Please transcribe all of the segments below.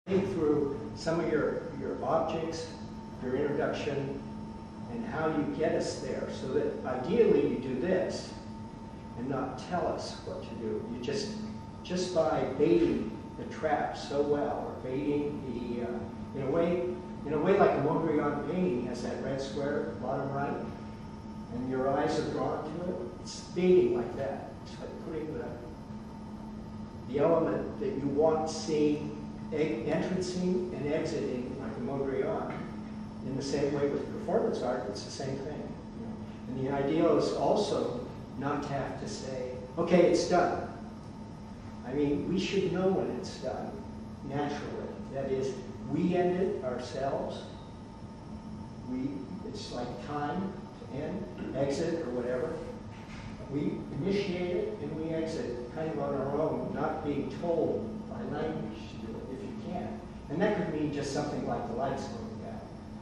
Think through some of your objects, your introduction, and how you get us there, so that ideally you do this and not tell us what to do. You just by baiting the trap so well, or baiting the in a way like a Mondrian painting has that red square at the bottom right, and your eyes are drawn to it. It's baiting like that. It's like putting the element that you want seen entrancing and exiting like a Mondrian. In the same way with performance art, it's the same thing. You know? And the ideal is also not to have to say, okay, it's done. I mean, we should know when it's done, naturally. That is, we end it ourselves. It's like time to end, exit, or whatever. We initiate it and we exit kind of on our own, not being told by language to do it, if you can. And that could mean just something like the lights going down.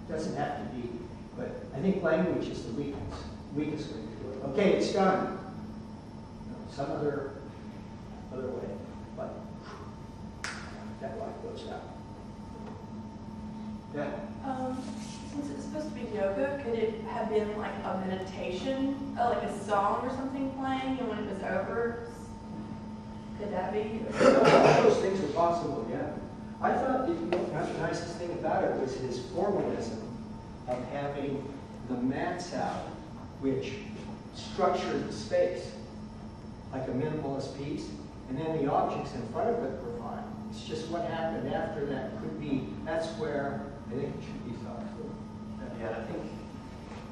It doesn't have to be, but I think language is the weakest way to do it. Okay, it's done. Some other way, but that light goes out. Yeah. Since it's supposed to be yoga, could it have been like a meditation, like a song or something playing, and when it was over, could that be? All those things are possible, yeah. I thought the nicest thing about it was his formalism of having the mats out, which structured the space like a minimalist piece, and then the objects in front of it were fine. It's just what happened after that could be, that's where I think it should be thought through. Yeah,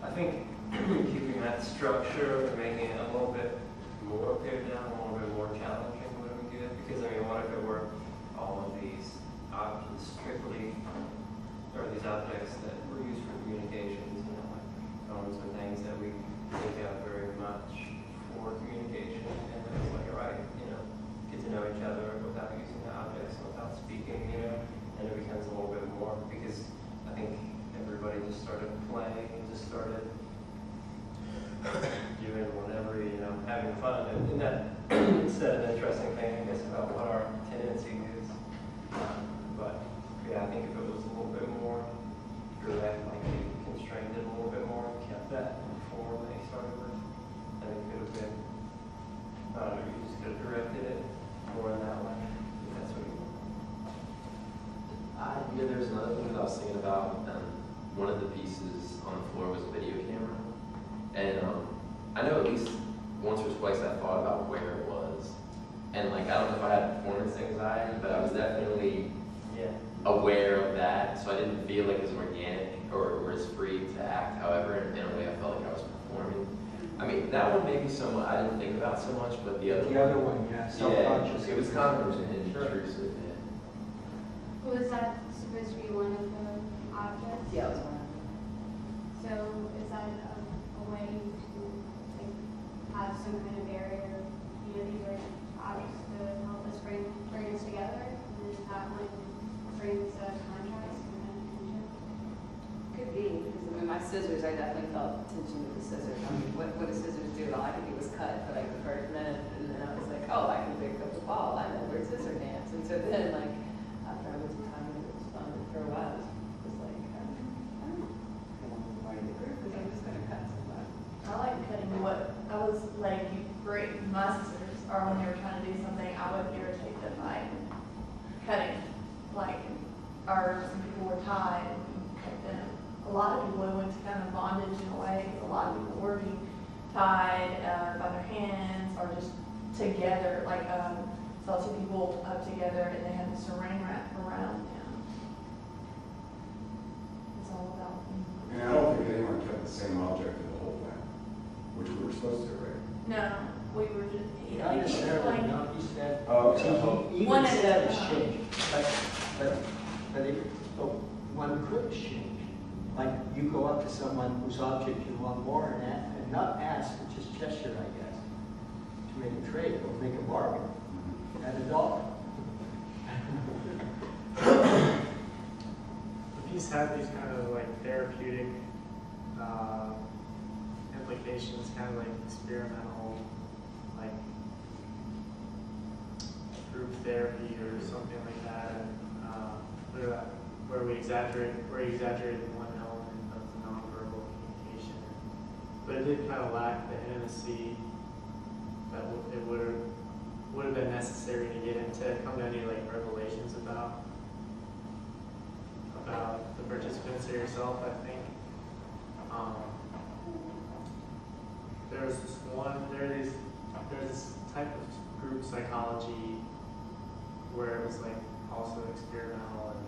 I think keeping that structure and making it a little bit more pared down, a little bit more challenging would be good. Because I mean, what if it were all of these objects strictly, or these objects that were used for communications, you know, like phones and things that we think of very much for communication, and it's like, all right, you know, get to know each other without using the objects and without speaking, you know, and it becomes a little bit more, because I think everybody just started playing and just started doing whatever, you know, having fun. And that it's an interesting thing, I guess, about what our tendency is. But yeah, I think if it was a little bit more direct, like they constrained it a little bit more and kept that form they started with, I think it could have been, I don't know, you just could have directed it more in that way. If that's what you want. Yeah, there's another thing that I was thinking about. One of the pieces on the floor was a video camera. And I know at least once or twice I thought about where it was. And like, I don't know if I had performance anxiety, but I was definitely aware of that. So I didn't feel like it was organic or as free to act. However, in a way I felt like I was performing. I mean, that one maybe somewhat I didn't think about so much, but the other one, yeah, self-conscious. It was kind of intrusive. Well, was that supposed to be one of the objects? Yeah, it was one. So is that a way to like have some kind of barrier? You know, these are objects to help us bring us together, and then that one brings a contrast and then tension. Could be, because I mean, my scissors, I definitely felt tension with the scissors. I mean, what do scissors do? All I could do was cut for like the first minute, and then I was like, oh, I can pick up the ball. I know where scissor hands. And so then, like, after I was time, it was fun for a while. It was like, I don't know part of the group because I'm just going to cut somebody. I like cutting what I was like. Great, my sisters are when they were trying to do something, I would irritate them by cutting. Like, or some people were tied and cut them. A lot of people went to kind of bondage in a way. A lot of people were being tied by their hands or just together. Like, saw two people up together and they had the saran wrap around them. It's all about. And I don't think anyone kept the same object in the whole thing, which we were supposed to, right? No, we were just. Not necessarily, no, he said. Oh, He one even at said a time. exchange, but one could exchange. Like you go up to someone whose object you want more and not ask, but just gesture, I guess, to make a trade or make a bargain at $1. The piece had these kind of like therapeutic implications, kind of like experimental, like group therapy or something like that. And where we exaggerated one element of the nonverbal communication, but it did kind of lack the intimacy that it would have been necessary to get into, come to any like revelations about the participants or yourself. I think there's this type of group psychology where it was like also experimental and